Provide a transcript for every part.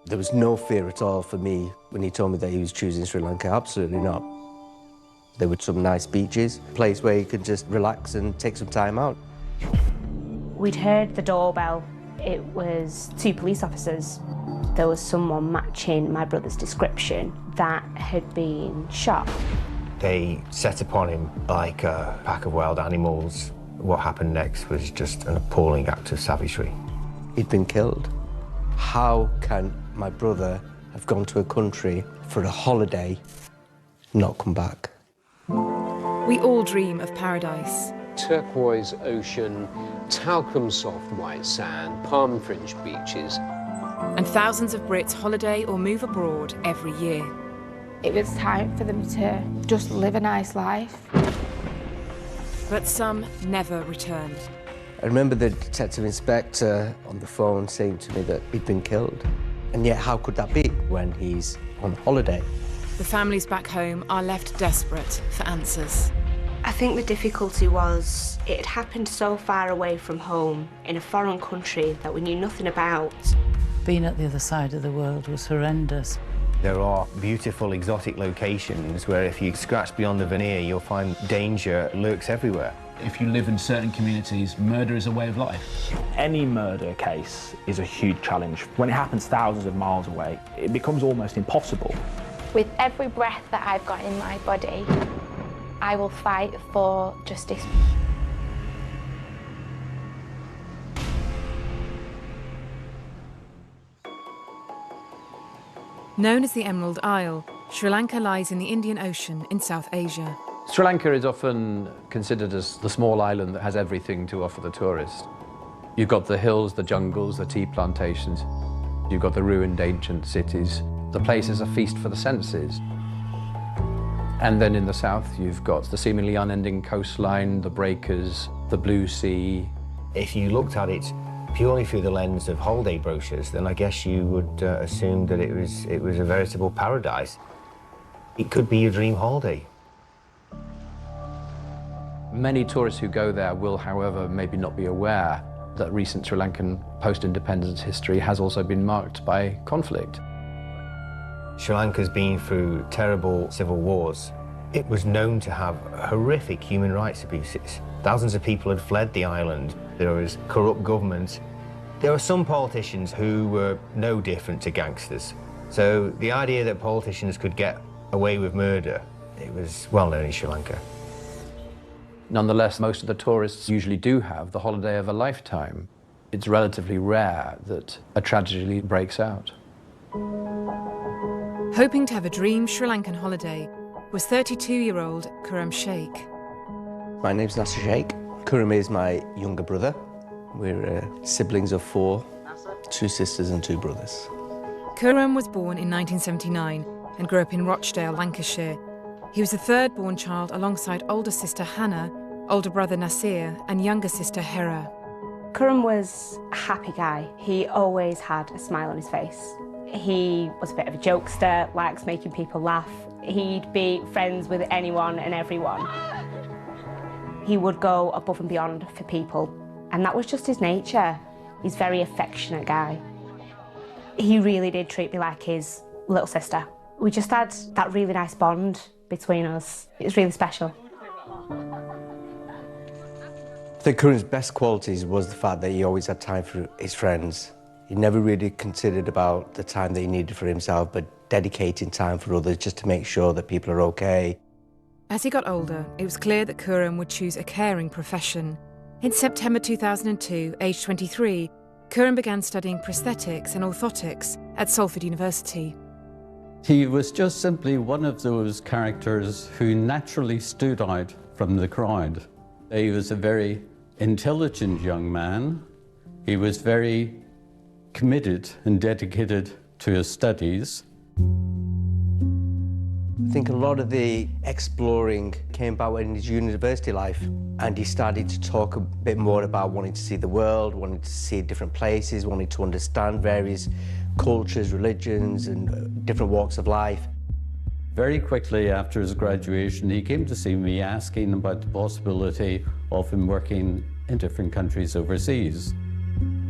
There was no fear at all for me when he told me that he was choosing Sri Lanka. Absolutely not. There were some nice beaches, a place where you could just relax and take some time out. We'd heard the doorbell. It was 2 police officers. There was someone matching my brother's description that had been shot. They set upon him like a pack of wild animals. What happened next was just an appalling act of savagery. He'd been killed. How can my brother have gone to a country for a holiday, not come back? We all dream of paradise. Turquoise ocean, talcum soft white sand, palm fringed beaches. And thousands of Brits holiday or move abroad every year. It was time for them to just live a nice life. But some never return. I remember the detective inspector on the phone saying to me that he'd been killed. And yet how could that be when he's on holiday? The families back home are left desperate for answers. I think the difficulty was it had happened so far away from home in a foreign country that we knew nothing about. Being at the other side of the world was horrendous. There are beautiful exotic locations where if you scratch beyond the veneer, you'll find danger lurks everywhere. If you live in certain communities, murder is a way of life. Any murder case is a huge challenge. When it happens thousands of miles away, it becomes almost impossible. With every breath that I've got in my body, I will fight for justice. Known as the Emerald Isle, Sri Lanka lies in the Indian Ocean in South Asia. Sri Lanka is often considered as the small island that has everything to offer the tourist. You've got the hills, the jungles, the tea plantations. You've got the ruined ancient cities. The place is a feast for the senses. And then in the south, you've got the seemingly unending coastline, the breakers, the blue sea. If you looked at it purely through the lens of holiday brochures, then I guess you would assume that it was a veritable paradise. It could be your dream holiday. Many tourists who go there will, however, maybe not be aware that recent Sri Lankan post-independence history has also been marked by conflict. Sri Lanka's been through terrible civil wars. It was known to have horrific human rights abuses. Thousands of people had fled the island. There was corrupt government. There were some politicians who were no different to gangsters. So the idea that politicians could get away with murder, it was well known in Sri Lanka. Nonetheless, most of the tourists usually do have the holiday of a lifetime. It's relatively rare that a tragedy breaks out. Hoping to have a dream Sri Lankan holiday was 32-year-old Kuram Sheikh. My name's Nasser Sheikh. Kuram is my younger brother. We're siblings of 4, 2 sisters and 2 brothers. Kuram was born in 1979 and grew up in Rochdale, Lancashire. He was the 3rd born child alongside older sister Hannah, older brother Nasir and younger sister Hera. Kuram was a happy guy. He always had a smile on his face. He was a bit of a jokester, likes making people laugh. He'd be friends with anyone and everyone. He would go above and beyond for people, and that was just his nature. He's a very affectionate guy. He really did treat me like his little sister. We just had that really nice bond between us. It was really special. I think Kuram's best qualities was the fact that he always had time for his friends. He never really considered about the time that he needed for himself, but dedicating time for others just to make sure that people are okay. As he got older, it was clear that Kuram would choose a caring profession. In September 2002, aged 23, Kuram began studying prosthetics and orthotics at Salford University. He was just simply one of those characters who naturally stood out from the crowd. He was a very intelligent young man. He was very committed and dedicated to his studies. I think a lot of the exploring came about in his university life, and he started to talk a bit more about wanting to see the world, wanting to see different places, wanting to understand various cultures, religions, and different walks of life. Very quickly after his graduation, he came to see me asking about the possibility of him working in different countries overseas.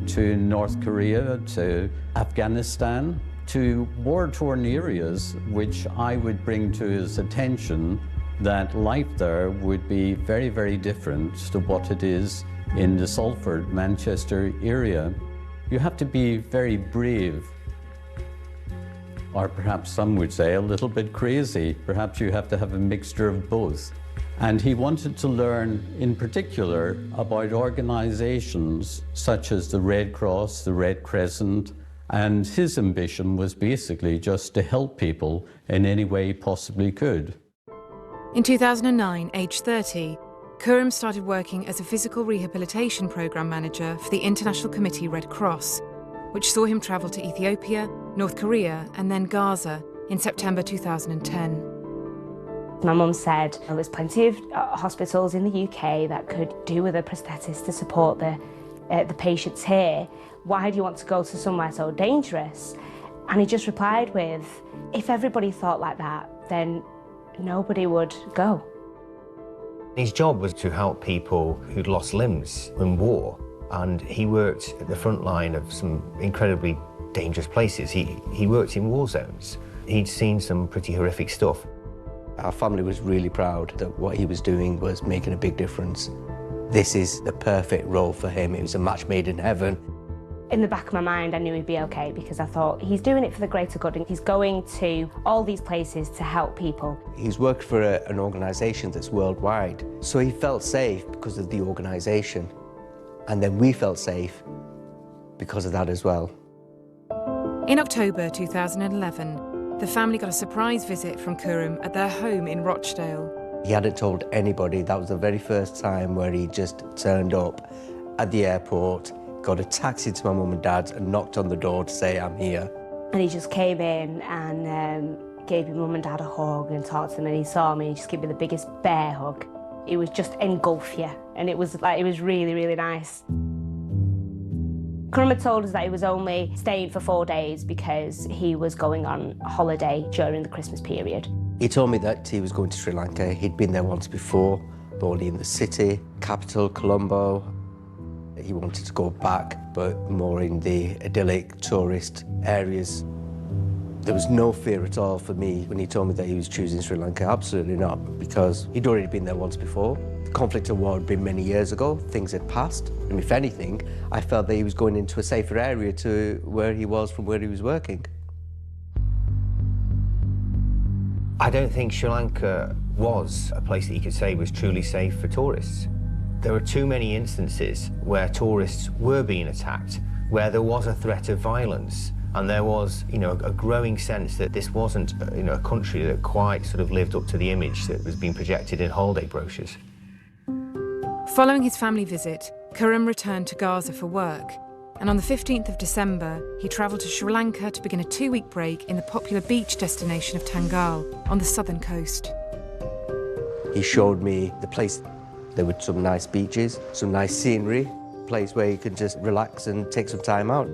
To North Korea, to Afghanistan, to war-torn areas, which I would bring to his attention that life there would be very, very different to what it is in the Salford, Manchester area. You have to be very brave, or perhaps some would say a little bit crazy. Perhaps you have to have a mixture of both. And he wanted to learn, in particular, about organizations such as the Red Cross, the Red Crescent, and his ambition was basically just to help people in any way he possibly could. In 2009, aged 30, Khurram started working as a physical rehabilitation programme manager for the International Committee Red Cross, which saw him travel to Ethiopia, North Korea and then Gaza in September 2010. My mum said there's plenty of hospitals in the UK that could do with a prosthesis to support the patients here. Why do you want to go to somewhere so dangerous? And he just replied with, if everybody thought like that, then nobody would go. His job was to help people who'd lost limbs in war, and he worked at the front line of some incredibly dangerous places. He worked in war zones. He'd seen some pretty horrific stuff. Our family was really proud that what he was doing was making a big difference. This is the perfect role for him. It was a match made in heaven. In the back of my mind, I knew he'd be okay because I thought he's doing it for the greater good and he's going to all these places to help people. He's worked for an organisation that's worldwide, so he felt safe because of the organisation. And then we felt safe because of that as well. In October 2011, the family got a surprise visit from Khurram at their home in Rochdale. He hadn't told anybody. That was the very first time where he just turned up at the airport, got a taxi to my mum and dad's and knocked on the door to say, I'm here. And he just came in and gave his mum and dad a hug and talked to them, and he saw me and he just gave me the biggest bear hug. It was just engulf you, and it was really, really nice. Khurram had told us that he was only staying for 4 days because he was going on holiday during the Christmas period. He told me that he was going to Sri Lanka. He'd been there once before, but only in the city, capital, Colombo. He wanted to go back, but more in the idyllic tourist areas. There was no fear at all for me when he told me that he was choosing Sri Lanka. Absolutely not, because he'd already been there once before. The conflict of war had been many years ago. Things had passed. And if anything, I felt that he was going into a safer area to where he was from where he was working. I don't think Sri Lanka was a place that you could say was truly safe for tourists. There were too many instances where tourists were being attacked, where there was a threat of violence, and there was, a growing sense that this wasn't, a country that quite sort of lived up to the image that was being projected in holiday brochures. Following his family visit, Khurram returned to Gaza for work, and on the 15th of December, he travelled to Sri Lanka to begin a 2-week break in the popular beach destination of Tangal on the southern coast. He showed me the place. There were some nice beaches, some nice scenery, a place where you could just relax and take some time out.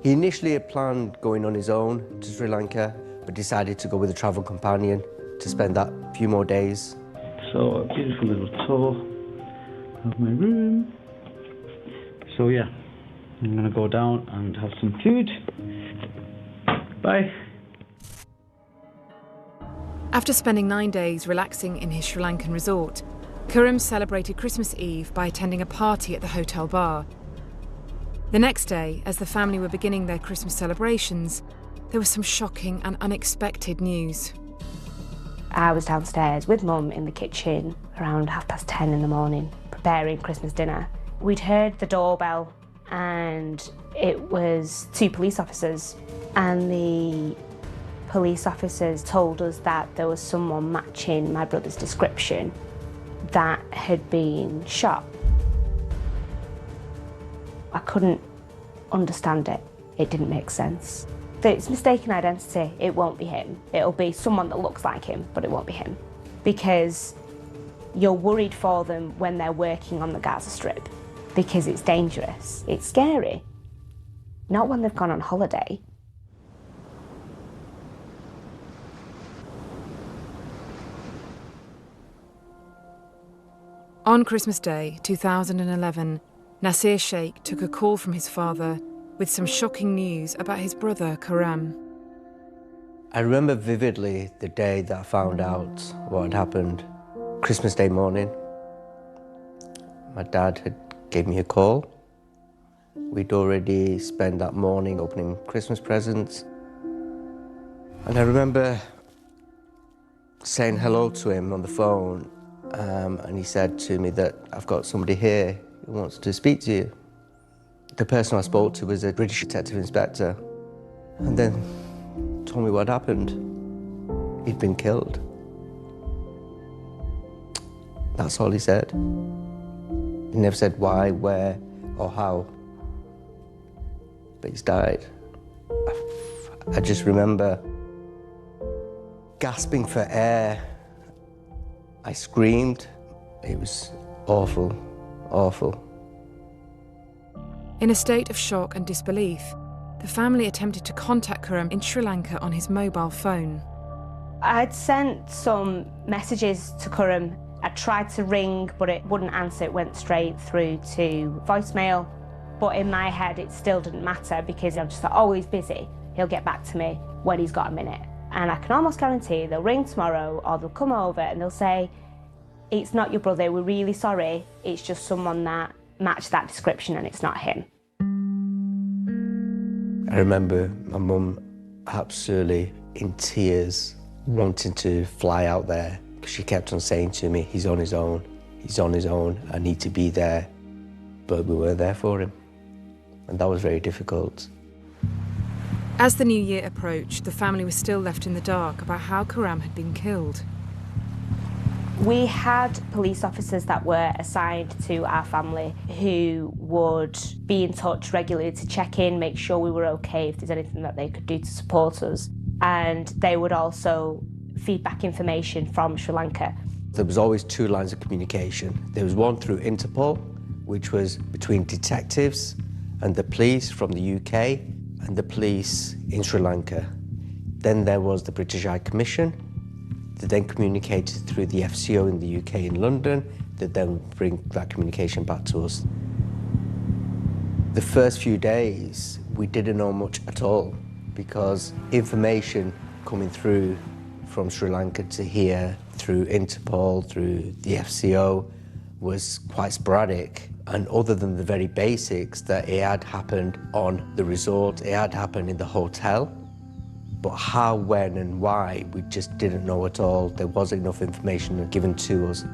He initially had planned going on his own to Sri Lanka, but decided to go with a travel companion to spend that few more days. So, a beautiful little tour of my room. So yeah, I'm gonna go down and have some food. Bye. After spending 9 days relaxing in his Sri Lankan resort, Khurram celebrated Christmas Eve by attending a party at the hotel bar. The next day, as the family were beginning their Christmas celebrations, there was some shocking and unexpected news. I was downstairs with Mum in the kitchen around 10:30 in the morning, preparing Christmas dinner. We'd heard the doorbell and it was 2 police officers, and the police officers told us that there was someone matching my brother's description that had been shot. I couldn't understand it. It didn't make sense. It's mistaken identity. It won't be him. It'll be someone that looks like him, but it won't be him. Because you're worried for them when they're working on the Gaza Strip, because it's dangerous. It's scary. Not when they've gone on holiday. On Christmas Day 2011, Nasir Sheikh took a call from his father with some shocking news about his brother, Khurram. I remember vividly the day that I found out what had happened. Christmas Day morning. My dad had gave me a call. We'd already spent that morning opening Christmas presents. And I remember saying hello to him on the phone, and he said to me that I've got somebody here who wants to speak to you. The person I spoke to was a British detective inspector, and then told me what happened. He'd been killed. That's all he said. He never said why, where, or how. But he's died. I just remember gasping for air. I screamed. It was awful, awful. In a state of shock and disbelief, the family attempted to contact Khurram in Sri Lanka on his mobile phone. I'd sent some messages to Khurram. I tried to ring, but it wouldn't answer. It went straight through to voicemail. But in my head, it still didn't matter because I just thought, oh, he's busy. He'll get back to me when he's got a minute. And I can almost guarantee they'll ring tomorrow or they'll come over and they'll say, it's not your brother, we're really sorry. It's just someone that matched that description and it's not him. I remember my mum absolutely in tears, wanting to fly out there. She kept on saying to me, he's on his own, he's on his own, I need to be there. But we weren't there for him. And that was very difficult. As the new year approached, the family was still left in the dark about how Khurram had been killed. We had police officers that were assigned to our family who would be in touch regularly to check in, make sure we were okay, if there's anything that they could do to support us. And they would also feed back information from Sri Lanka. There was always two lines of communication. There was one through Interpol, which was between detectives and the police from the UK and the police in Sri Lanka. Then there was the British High Commission that then communicated through the FCO in the UK in London, that then bring that communication back to us. The first few days, we didn't know much at all because information coming through from Sri Lanka to here, through Interpol, through the FCO, was quite sporadic. And other than the very basics, that it had happened on the resort, it had happened in the hotel, but how, when and why, we just didn't know at all. There wasn't enough information given to us.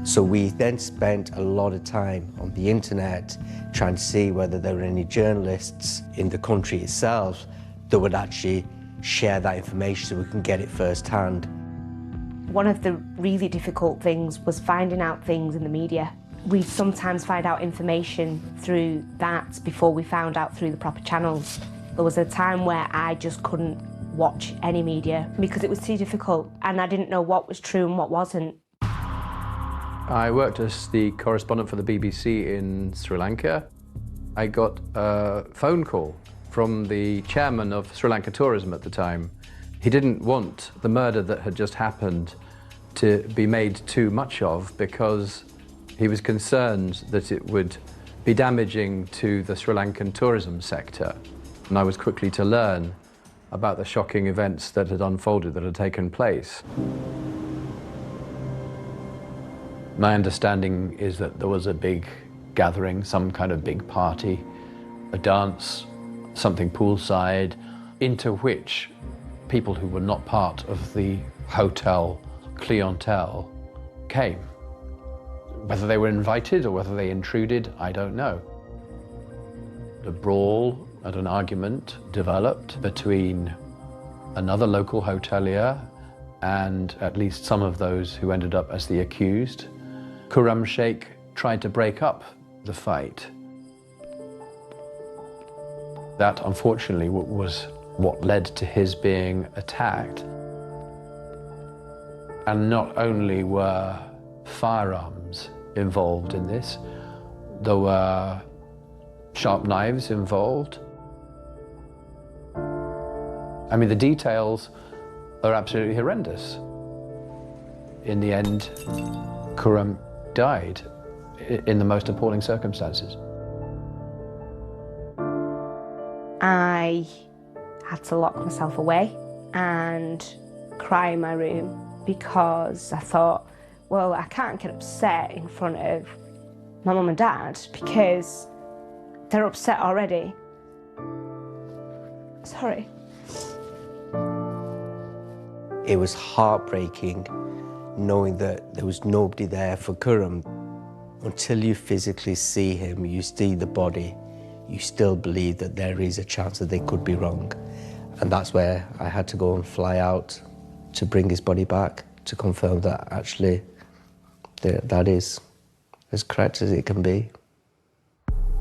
So we then spent a lot of time on the internet trying to see whether there were any journalists in the country itself that would actually share that information so we can get it firsthand. One of the really difficult things was finding out things in the media. We'd sometimes find out information through that before we found out through the proper channels. There was a time where I just couldn't watch any media because it was too difficult and I didn't know what was true and what wasn't. I worked as the correspondent for the BBC in Sri Lanka. I got a phone call from the chairman of Sri Lanka Tourism at the time. He didn't want the murder that had just happened to be made too much of because he was concerned that it would be damaging to the Sri Lankan tourism sector. And I was quickly to learn about the shocking events that had unfolded, that had taken place. My understanding is that there was a big gathering, some kind of big party, a dance, something poolside, into which people who were not part of the hotel clientele came. Whether they were invited or whether they intruded, I don't know. A brawl and an argument developed between another local hotelier and at least some of those who ended up as the accused. Khurram Sheikh tried to break up the fight. That, unfortunately, was what led to his being attacked. And not only were firearms involved in this, there were sharp knives involved. I mean, the details are absolutely horrendous. In the end, Khurram died in the most appalling circumstances. I had to lock myself away and cry in my room because I thought, well, I can't get upset in front of my mum and dad because they're upset already. Sorry. It was heartbreaking knowing that there was nobody there for Khurram. Until you physically see him, you see the body, you still believe that there is a chance that they could be wrong. And that's where I had to go and fly out to bring his body back, to confirm that actually that is as correct as it can be.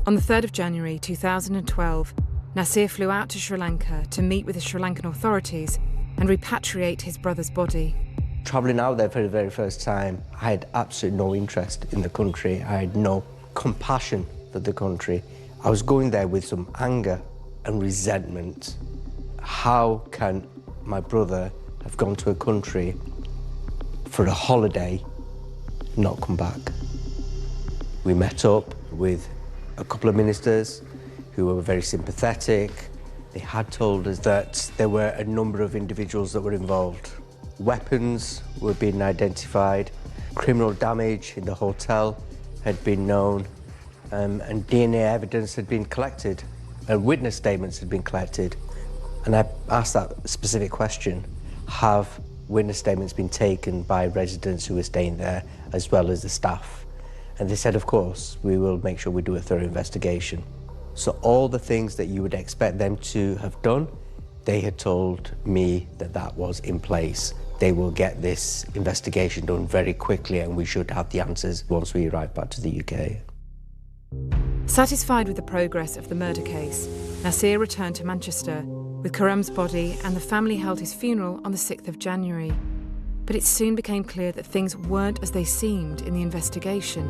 On the 3rd of January 2012, Nasir flew out to Sri Lanka to meet with the Sri Lankan authorities and repatriate his brother's body. Travelling out there for the very first time, I had absolutely no interest in the country. I had no compassion for the country. I was going there with some anger and resentment. How can my brother have gone to a country for a holiday and not come back? We met up with a couple of ministers who were very sympathetic. They had told us that there were a number of individuals that were involved. Weapons were being identified, criminal damage in the hotel had been known, and DNA evidence had been collected, and witness statements had been collected. And I asked that specific question: have witness statements been taken by residents who were staying there, as well as the staff? And they said, of course, we will make sure we do a thorough investigation. So all the things that you would expect them to have done, they had told me that that was in place. They will get this investigation done very quickly, and we should have the answers once we arrive back to the UK. Satisfied with the progress of the murder case, Nasir returned to Manchester with Khurram's body, and the family held his funeral on the 6th of January. But it soon became clear that things weren't as they seemed in the investigation.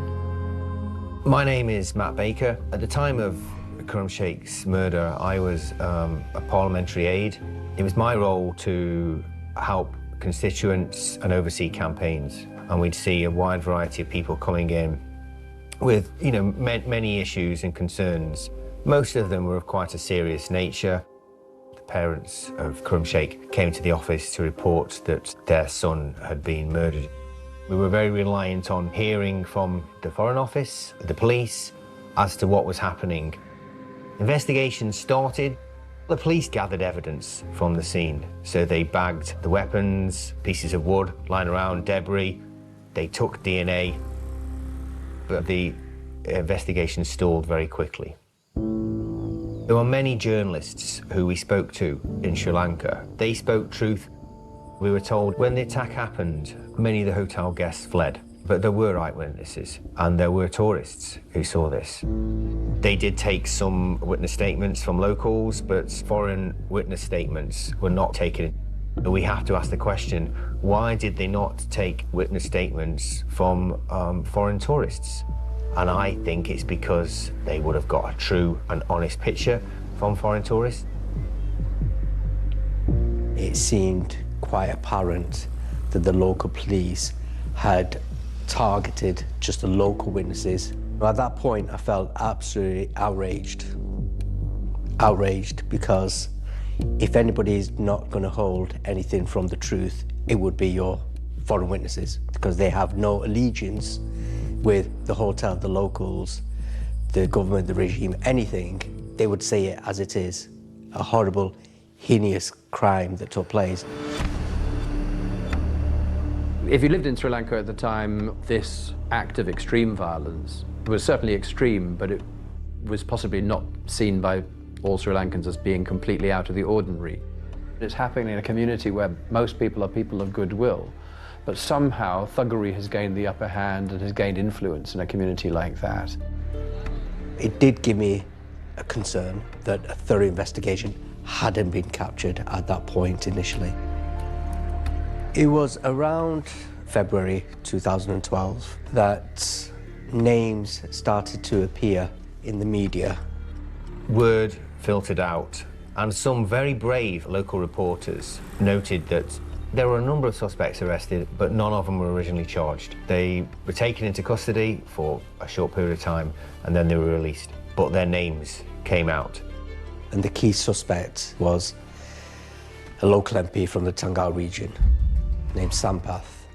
My name is Matt Baker. At the time of Khurram Sheikh's murder, I was a parliamentary aide. It was my role to help constituents and oversee campaigns. And we'd see a wide variety of people coming in with, many issues and concerns. Most of them were of quite a serious nature. The parents of Khurram Sheikh came to the office to report that their son had been murdered. We were very reliant on hearing from the Foreign Office, the police, as to what was happening. Investigations started. The police gathered evidence from the scene. So they bagged the weapons, pieces of wood lying around, debris. They took DNA, but the investigation stalled very quickly. There were many journalists who we spoke to in Sri Lanka. They spoke truth. We were told when the attack happened, many of the hotel guests fled. But there were eyewitnesses, and there were tourists who saw this. They did take some witness statements from locals, but foreign witness statements were not taken. We have to ask the question, why did they not take witness statements from foreign tourists? And I think it's because they would have got a true and honest picture from foreign tourists. It seemed quite apparent that the local police had targeted just the local witnesses. At that point, I felt absolutely outraged. Outraged because if anybody is not going to hold anything from the truth, it would be your foreign witnesses, because they have no allegiance with the hotel, the locals, the government, the regime, anything. They would say it as it is, a horrible, heinous crime that took place. If you lived in Sri Lanka at the time, this act of extreme violence was certainly extreme, but it was possibly not seen by all Sri Lankans as being completely out of the ordinary. It's happening in a community where most people are people of goodwill, but somehow thuggery has gained the upper hand and has gained influence in a community like that. It did give me a concern that a thorough investigation hadn't been captured at that point initially. It was around February 2012 that names started to appear in the media. Word filtered out, and some very brave local reporters noted that there were a number of suspects arrested, but none of them were originally charged. They were taken into custody for a short period of time, and then they were released. But their names came out. And the key suspect was a local MP from the Tangal region named Sampath.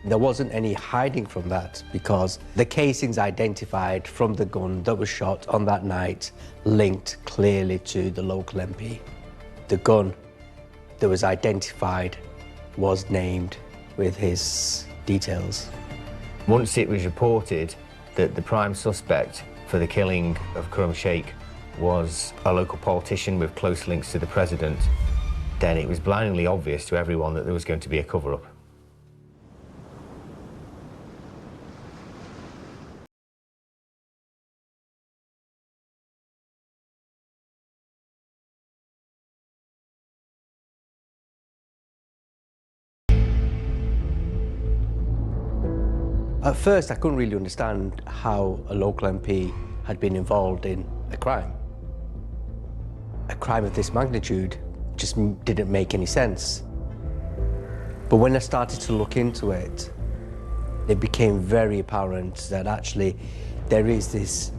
There wasn't any hiding from that because the casings identified from the gun that was shot on that night linked clearly to the local MP. The gun that was identified was named with his details. Once it was reported that the prime suspect for the killing of Khurram Sheikh was a local politician with close links to the president, then it was blindingly obvious to everyone that there was going to be a cover-up. At first, I couldn't really understand how a local MP had been involved in a crime. A crime of this magnitude just didn't make any sense. But when I started to look into it, it became very apparent that actually there is this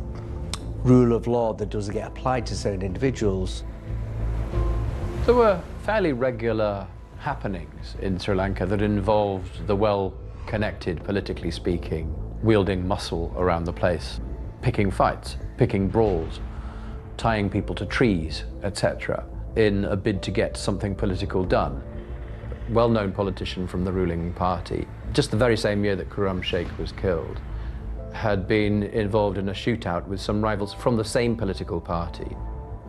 rule of law that doesn't get applied to certain individuals. There were fairly regular happenings in Sri Lanka that involved the well-connected, politically speaking, wielding muscle around the place, picking fights, picking brawls, tying people to trees, etc., in a bid to get something political done. Well-known politician from the ruling party, just the very same year that Khurram Sheikh was killed, had been involved in a shootout with some rivals from the same political party.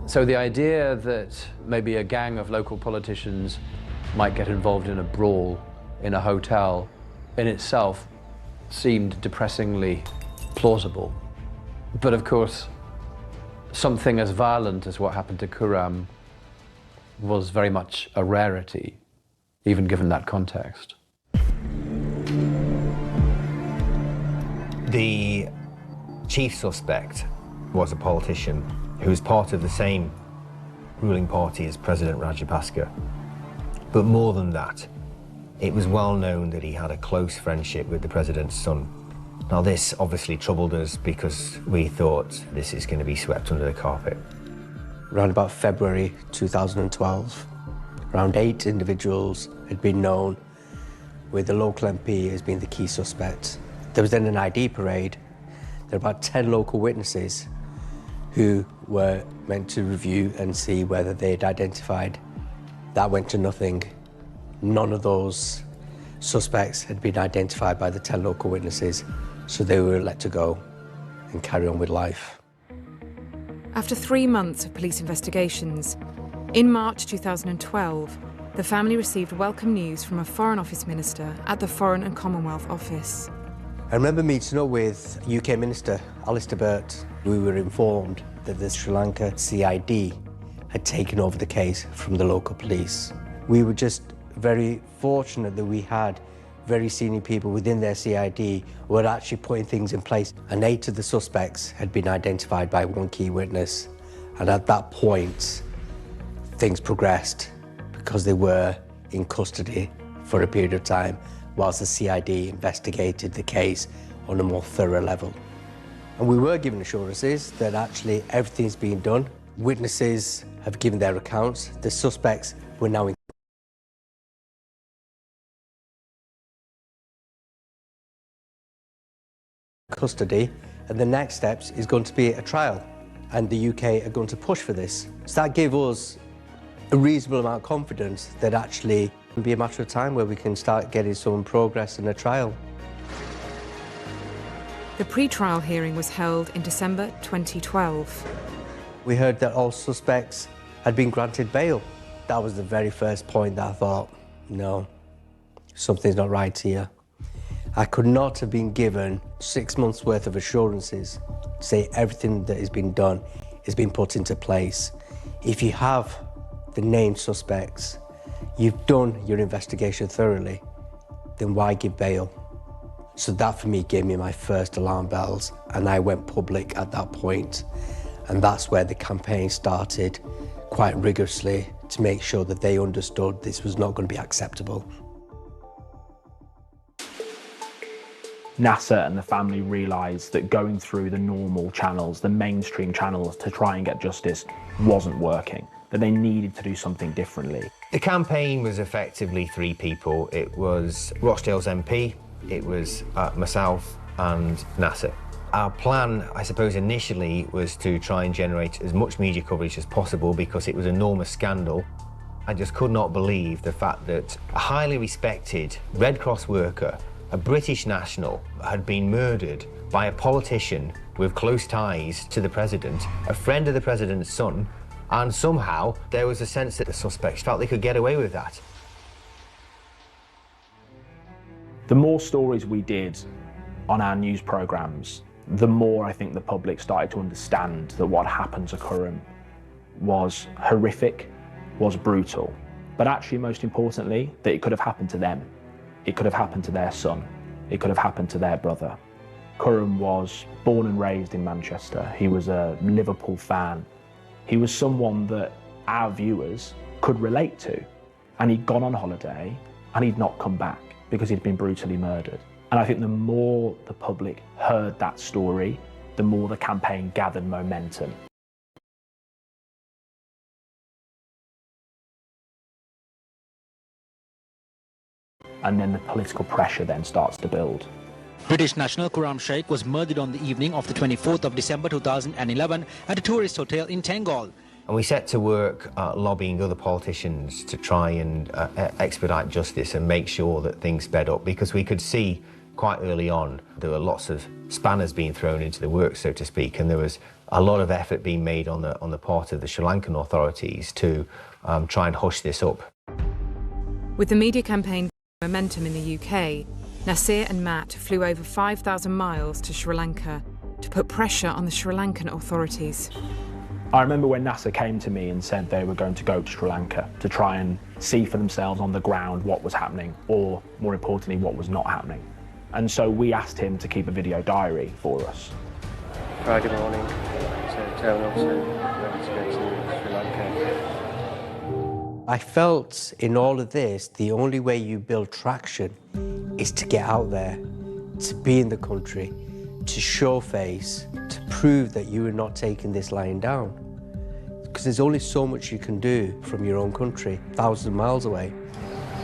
So the idea that maybe a gang of local politicians might get involved in a brawl in a hotel in itself seemed depressingly plausible. But of course, something as violent as what happened to Khurram was very much a rarity, even given that context. The chief suspect was a politician who was part of the same ruling party as President Rajapaksa. But more than that, it was well known that he had a close friendship with the president's son. Now this obviously troubled us because we thought this is going to be swept under the carpet. Around about February 2012, around 8 individuals had been known, with the local MP as being the key suspect. There was then an ID parade. There were about 10 local witnesses who were meant to review and see whether they'd identified. That went to nothing. None of those suspects had been identified by the 10 local witnesses, so they were let to go and carry on with life. After 3 months of police investigations, in March 2012, the family received welcome news from a Foreign Office Minister at the Foreign and Commonwealth Office. I remember meeting up with UK Minister Alistair Burt. We were informed that the Sri Lanka CID had taken over the case from the local police. We were just very fortunate that we had very senior people within their CID who were actually putting things in place. And 8 of the suspects had been identified by one key witness. And at that point, things progressed because they were in custody for a period of time whilst the CID investigated the case on a more thorough level. And we were given assurances that actually everything's being done. Witnesses have given their accounts. The suspects were now in custody, and the next steps is going to be a trial, and the UK are going to push for this. So that gave us a reasonable amount of confidence that actually it will be a matter of time where we can start getting some progress in a trial. The pre-trial hearing was held in December 2012. We heard that all suspects had been granted bail. That was the very first point that I thought, no, something's not right here. I could not have been given 6 months' worth of assurances to say everything that has been done has been put into place. If you have the named suspects, you've done your investigation thoroughly, then why give bail? So that for me gave me my first alarm bells, and I went public at that point. And that's where the campaign started quite rigorously to make sure that they understood this was not going to be acceptable. Nasser and the family realised that going through the normal channels, the mainstream channels to try and get justice wasn't working, that they needed to do something differently. The campaign was effectively three people. It was Rochdale's MP, it was myself and Nasser. Our plan, I suppose, initially was to try and generate as much media coverage as possible because it was an enormous scandal. I just could not believe the fact that a highly respected Red Cross worker, a British national, had been murdered by a politician with close ties to the president, a friend of the president's son, and somehow there was a sense that the suspects felt they could get away with that. The more stories we did on our news programmes, the more I think the public started to understand that what happened to Khurram was horrific, was brutal, but actually most importantly, that it could have happened to them. It could have happened to their son. It could have happened to their brother. Khurram was born and raised in Manchester. He was a Liverpool fan. He was someone that our viewers could relate to. And he'd gone on holiday and he'd not come back because he'd been brutally murdered. And I think the more the public heard that story, the more the campaign gathered momentum. And then the political pressure then starts to build. British national Khurram Sheikh was murdered on the evening of the 24th of December 2011 at a tourist hotel in Tengol. And we set to work lobbying other politicians to try and expedite justice and make sure that things sped up, because we could see quite early on there were lots of spanners being thrown into the works, so to speak, and there was a lot of effort being made on the part of the Sri Lankan authorities to try and hush this up. With the media campaign momentum in the UK, Nasir and Matt flew over 5,000 miles to Sri Lanka to put pressure on the Sri Lankan authorities. I remember when Nasser came to me and said they were going to go to Sri Lanka to try and see for themselves on the ground what was happening, or more importantly, what was not happening. And so we asked him to keep a video diary for us. Friday morning, so town officer ready to go to Sri Lanka. I felt in all of this, the only way you build traction is to get out there, to be in the country, to show face, to prove that you are not taking this lying down. Because there's only so much you can do from your own country, thousands of miles away.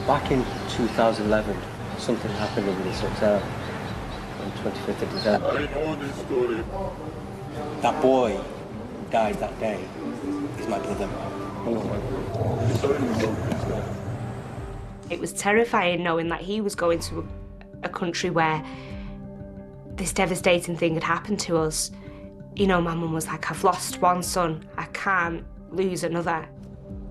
Back in 2011, something happened in this hotel on 25th of December. I know this story. That boy who died that day is my brother. It was terrifying knowing that he was going to a country where this devastating thing had happened to us. You know, my mum was like, I've lost one son, I can't lose another.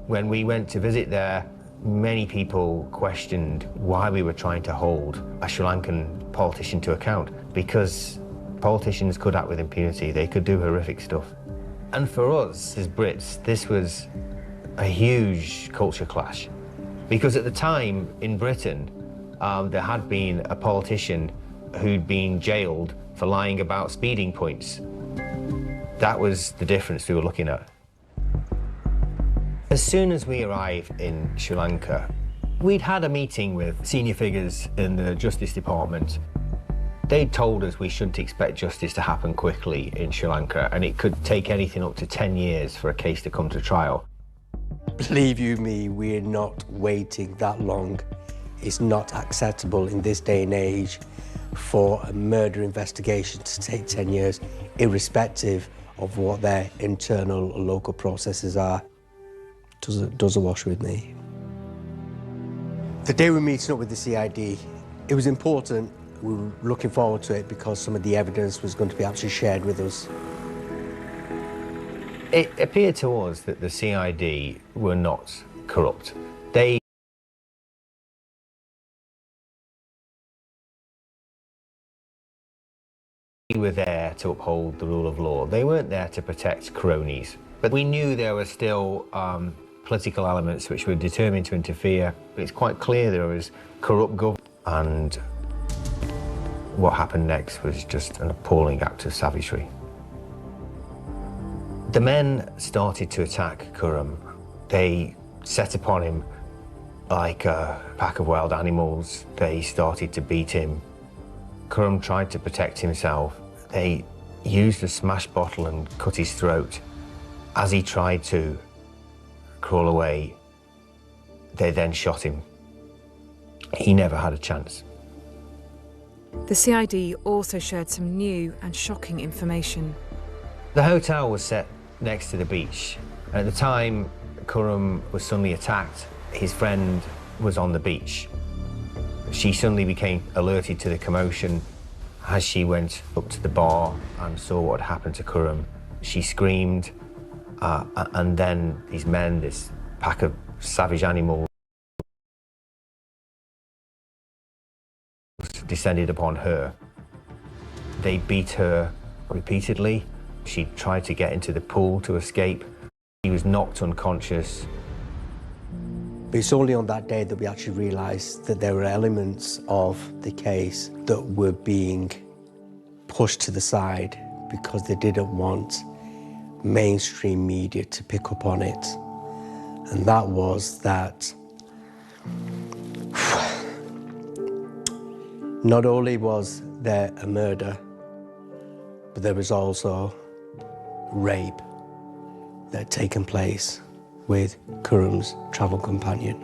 When we went to visit there, many people questioned why we were trying to hold a Sri Lankan politician to account, because politicians could act with impunity, they could do horrific stuff. And for us as Brits, this was a huge culture clash, because at the time in Britain, there had been a politician who'd been jailed for lying about speeding points. That was the difference we were looking at. As soon as we arrived in Sri Lanka, we'd had a meeting with senior figures in the Justice Department. They'd told us we shouldn't expect justice to happen quickly in Sri Lanka, and it could take anything up to 10 years for a case to come to trial. Believe you me, we're not waiting that long. It's not acceptable in this day and age for a murder investigation to take 10 years, irrespective of what their internal or local processes are. Doesn't wash with me. The day we're meeting up with the CID, it was important. We were looking forward to it because some of the evidence was going to be actually shared with us. It appeared to us that the CID were not corrupt. They were there to uphold the rule of law. They weren't there to protect cronies. But we knew there were still political elements which were determined to interfere. But it's quite clear there was corrupt government, and what happened next was just an appalling act of savagery. The men started to attack Khurram. They set upon him like a pack of wild animals. They started to beat him. Khurram tried to protect himself. They used a smashed bottle and cut his throat. As he tried to crawl away, they then shot him. He never had a chance. The CID also shared some new and shocking information. The hotel was set next to the beach. At the time Khurram was suddenly attacked, his friend was on the beach. She suddenly became alerted to the commotion. As she went up to the bar and saw what had happened to Khurram, she screamed, and then these men, this pack of savage animals, descended upon her. They beat her repeatedly. She tried to get into the pool to escape. She was knocked unconscious. But it's only on that day that we actually realised that there were elements of the case that were being pushed to the side because they didn't want mainstream media to pick up on it. And that was that not only was there a murder, but there was also rape that had taken place with Khurram's travel companion.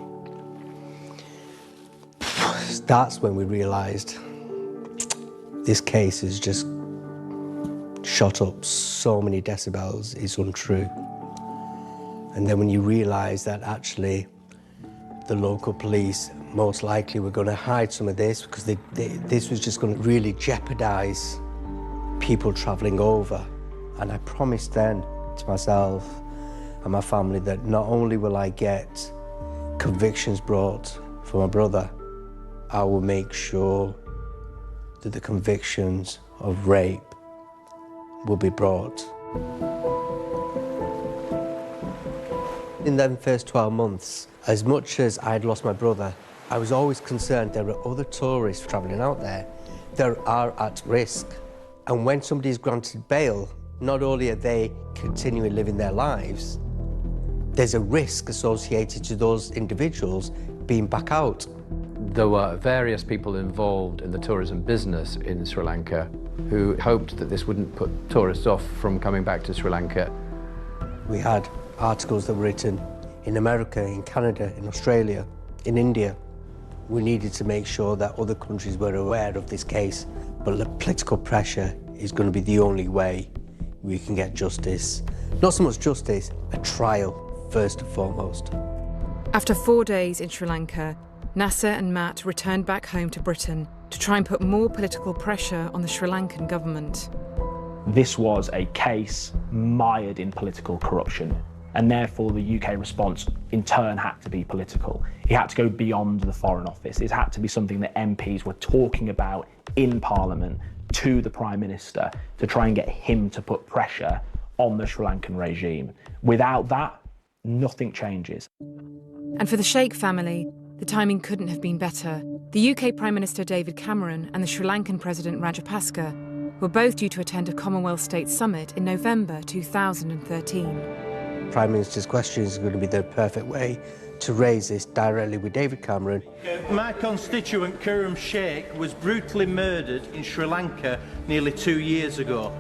That's when we realised this case has just shot up so many decibels, it's untrue. And then when you realise that actually the local police most likely were going to hide some of this because this was just going to really jeopardise people travelling over. And I promised then to myself and my family that not only will I get convictions brought for my brother, I will make sure that the convictions of rape will be brought. In them first 12 months, as much as I'd lost my brother, I was always concerned there are other tourists travelling out there that are at risk. And when somebody's granted bail, not only are they continuing living their lives, there's a risk associated to those individuals being back out. There were various people involved in the tourism business in Sri Lanka who hoped that this wouldn't put tourists off from coming back to Sri Lanka. We had articles that were written in America, in Canada, in Australia, in India. We needed to make sure that other countries were aware of this case, but the political pressure is going to be the only way we can get justice. Not so much justice, a trial, first and foremost. After 4 days in Sri Lanka, Nasser and Matt returned back home to Britain to try and put more political pressure on the Sri Lankan government. This was a case mired in political corruption, and therefore the UK response in turn had to be political. It had to go beyond the Foreign Office. It had to be something that MPs were talking about in Parliament to the Prime Minister to try and get him to put pressure on the Sri Lankan regime. Without that, nothing changes. And for the Sheikh family, the timing couldn't have been better. The UK Prime Minister David Cameron and the Sri Lankan President Rajapaksa were both due to attend a Commonwealth State Summit in November 2013. Prime Minister's question is going to be the perfect way to raise this directly with David Cameron. My constituent Khurram Sheikh was brutally murdered in Sri Lanka nearly 2 years ago.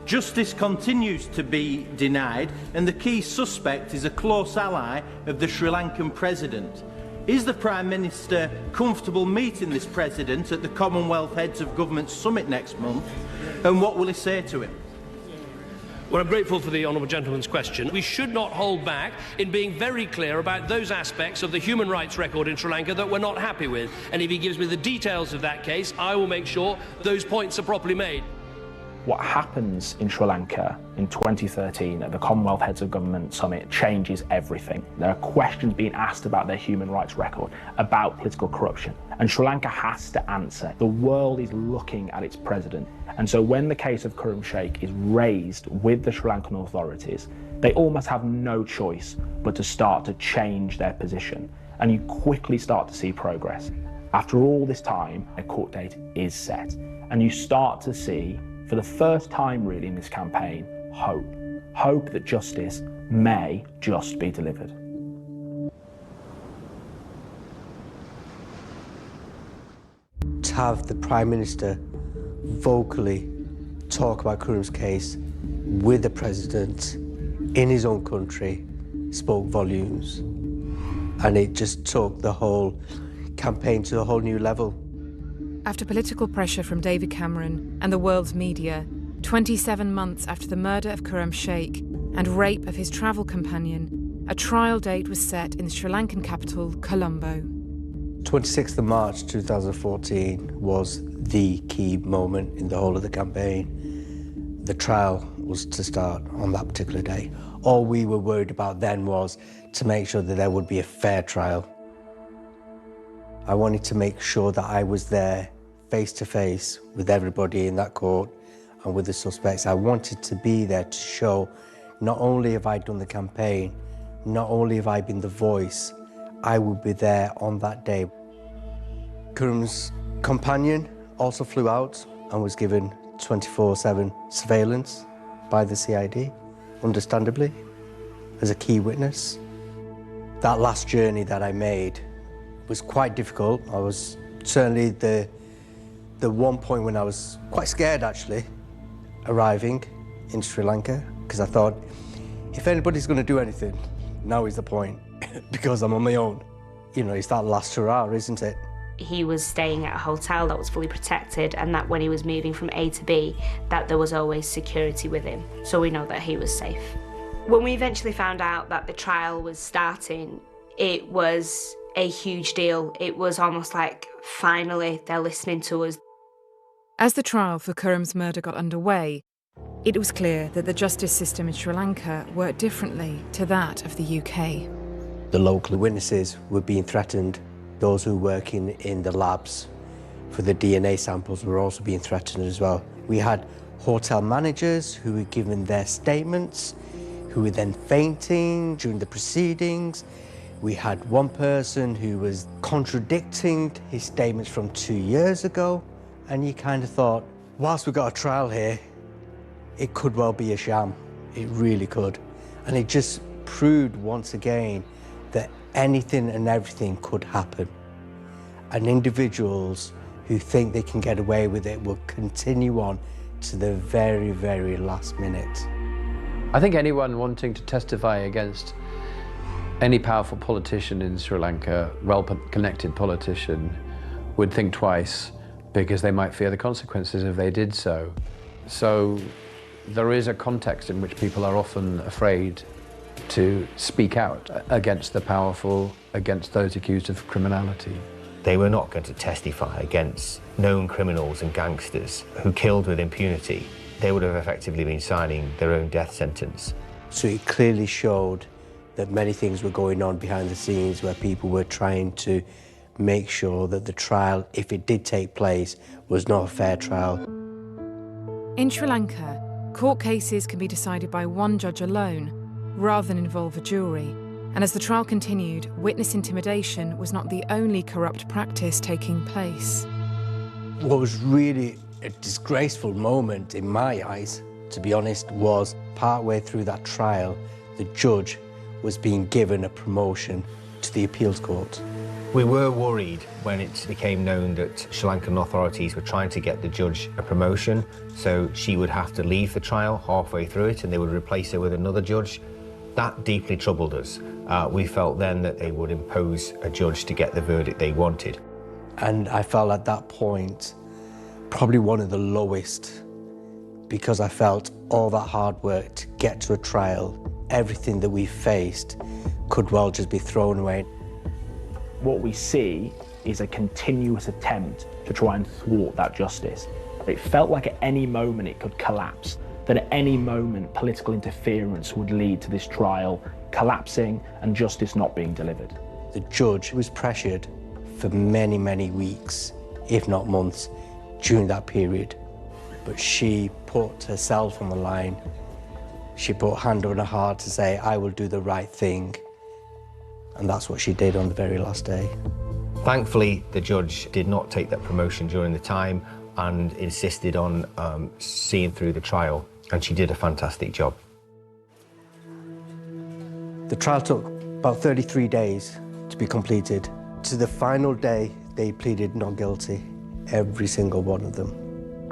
Justice continues to be denied, and the key suspect is a close ally of the Sri Lankan president. Is the Prime Minister comfortable meeting this president at the Commonwealth Heads of Government Summit next month, and what will he say to him? Well, I'm grateful for the honourable gentleman's question. We should not hold back in being very clear about those aspects of the human rights record in Sri Lanka that we're not happy with. And if he gives me the details of that case, I will make sure those points are properly made. What happens in Sri Lanka in 2013 at the Commonwealth Heads of Government Summit changes everything. There are questions being asked about their human rights record, about political corruption, and Sri Lanka has to answer. The world is looking at its president. And so when the case of Khurram Sheikh is raised with the Sri Lankan authorities, they almost have no choice but to start to change their position. And you quickly start to see progress. After all this time, a court date is set. And you start to see, for the first time really in this campaign, hope. Hope that justice may just be delivered. To have the Prime Minister vocally talk about Khurram's case with the president in his own country spoke volumes. And it just took the whole campaign to a whole new level. After political pressure from David Cameron and the world's media, 27 months after the murder of Khurram Sheikh and rape of his travel companion, a trial date was set in the Sri Lankan capital, Colombo. 26th of March 2014 was the key moment in the whole of the campaign. The trial was to start on that particular day. All we were worried about then was to make sure that there would be a fair trial. I wanted to make sure that I was there face to face with everybody in that court and with the suspects. I wanted to be there to show not only have I done the campaign, not only have I been the voice, I would be there on that day. Khurram's companion also flew out and was given 24/7 surveillance by the CID, understandably, as a key witness. That last journey that I made was quite difficult. I was certainly the one point when I was quite scared, actually, arriving in Sri Lanka, because I thought, if anybody's going to do anything, now is the point, because I'm on my own. You know, it's that last hurrah, isn't it? He was staying at a hotel that was fully protected, and that when he was moving from A to B, that there was always security with him, so we know that he was safe. When we eventually found out that the trial was starting, it was a huge deal. It was almost like, finally, they're listening to us. As the trial for Khurram's murder got underway, it was clear that the justice system in Sri Lanka worked differently to that of the UK. The local witnesses were being threatened. Those who were working in the labs for the DNA samples were also being threatened as well. We had hotel managers who were giving their statements, who were then fainting during the proceedings. We had one person who was contradicting his statements from 2 years ago. And you kind of thought, whilst we've got a trial here, it could well be a sham. It really could. And it just proved once again that anything and everything could happen. And individuals who think they can get away with it will continue on to the very, very last minute. I think anyone wanting to testify against any powerful politician in Sri Lanka, well-connected politician, would think twice, because they might fear the consequences if they did so. So there is a context in which people are often afraid to speak out against the powerful, against those accused of criminality. They were not going to testify against known criminals and gangsters who killed with impunity. They would have effectively been signing their own death sentence. So it clearly showed that many things were going on behind the scenes where people were trying to make sure that the trial, if it did take place, was not a fair trial. In Sri Lanka, court cases can be decided by one judge alone, rather than involve a jury. And as the trial continued, witness intimidation was not the only corrupt practice taking place. What was really a disgraceful moment in my eyes, to be honest, was partway through that trial, the judge was being given a promotion to the appeals court. We were worried when it became known that Sri Lankan authorities were trying to get the judge a promotion, so she would have to leave the trial halfway through it and they would replace her with another judge. That deeply troubled us. We felt then that they would impose a judge to get the verdict they wanted. And I felt at that point probably one of the lowest, because I felt all that hard work to get to a trial, everything that we faced could well just be thrown away. What we see is a continuous attempt to try and thwart that justice. It felt like at any moment it could collapse, that at any moment political interference would lead to this trial collapsing and justice not being delivered. The judge was pressured for many, many weeks, if not months, during that period. But she put herself on the line. She put a hand on her heart to say, I will do the right thing. And that's what she did on the very last day. Thankfully, the judge did not take that promotion during the time and insisted on seeing through the trial, and she did a fantastic job. The trial took about 33 days to be completed. To the final day, they pleaded not guilty, every single one of them.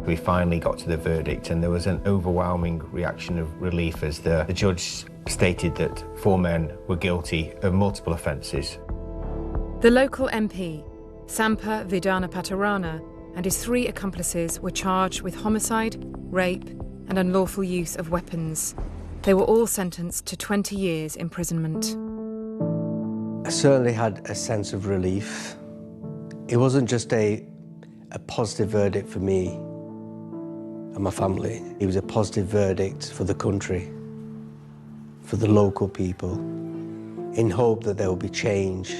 We finally got to the verdict, and there was an overwhelming reaction of relief as the judge stated that 4 men were guilty of multiple offences. The local MP, Sampa Vidana Patarana, and his 3 accomplices were charged with homicide, rape, and unlawful use of weapons. They were all sentenced to 20 years imprisonment. I certainly had a sense of relief. It wasn't just a positive verdict for me and my family. It was a positive verdict for the country, for the local people, in hope that there will be change.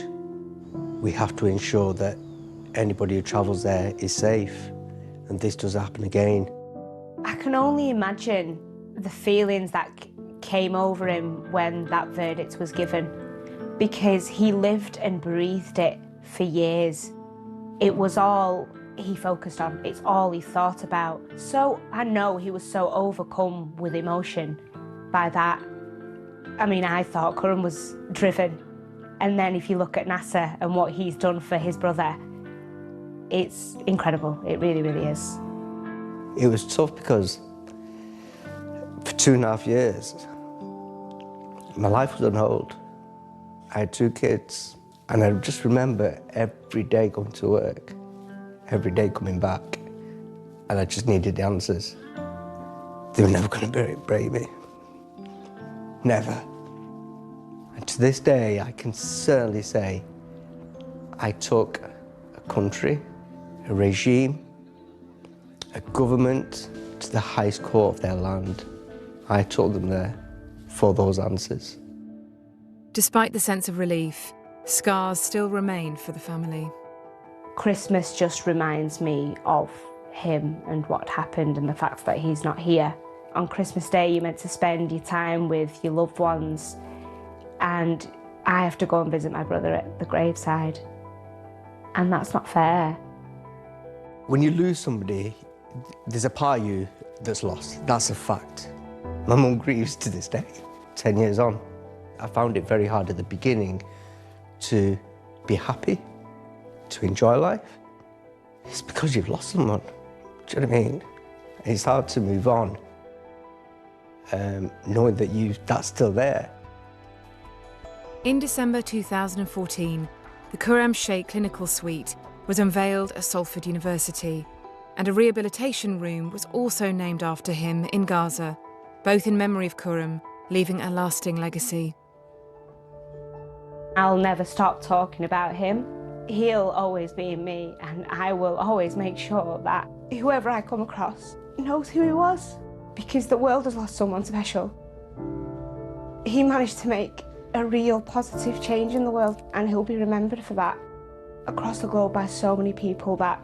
We have to ensure that anybody who travels there is safe, and this doesn't happen again. I can only imagine the feelings that came over him when that verdict was given, because he lived and breathed it for years. It was all he focused on, it's all he thought about. So I know he was so overcome with emotion by that. I mean, I thought Curran was driven. And then if you look at NASA and what he's done for his brother, it's incredible. It really, really is. It was tough because for 2.5 years, my life was on hold. I had 2 kids, and I just remember every day going to work, every day coming back, and I just needed the answers. They were never going to break me. Never. And to this day, I can certainly say I took a country, a regime, a government to the highest court of their land. I took them there for those answers. Despite the sense of relief, scars still remain for the family. Christmas just reminds me of him and what happened and the fact that he's not here. On Christmas Day, you're meant to spend your time with your loved ones, and I have to go and visit my brother at the graveside, and that's not fair. When you lose somebody, there's a part of you that's lost. That's a fact. My mum grieves to this day, 10 years on. I found it very hard at the beginning to be happy, to enjoy life. It's because you've lost someone. Do you know what I mean? It's hard to move on, knowing that that's still there. In December 2014, the Khurram Sheikh Clinical Suite was unveiled at Salford University, and a rehabilitation room was also named after him in Gaza, both in memory of Khurram, leaving a lasting legacy. I'll never stop talking about him. He'll always be in me, and I will always make sure that whoever I come across knows who he was, because the world has lost someone special. He managed to make a real positive change in the world, and he'll be remembered for that across the globe by so many people that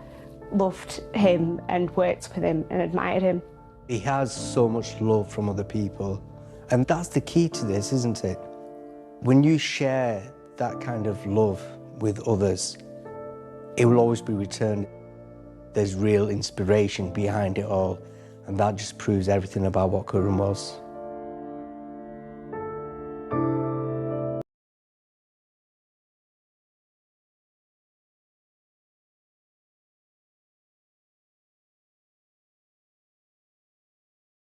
loved him and worked with him and admired him. He has so much love from other people, and that's the key to this, isn't it? When you share that kind of love with others, it will always be returned. There's real inspiration behind it all, and that just proves everything about what Khurram was.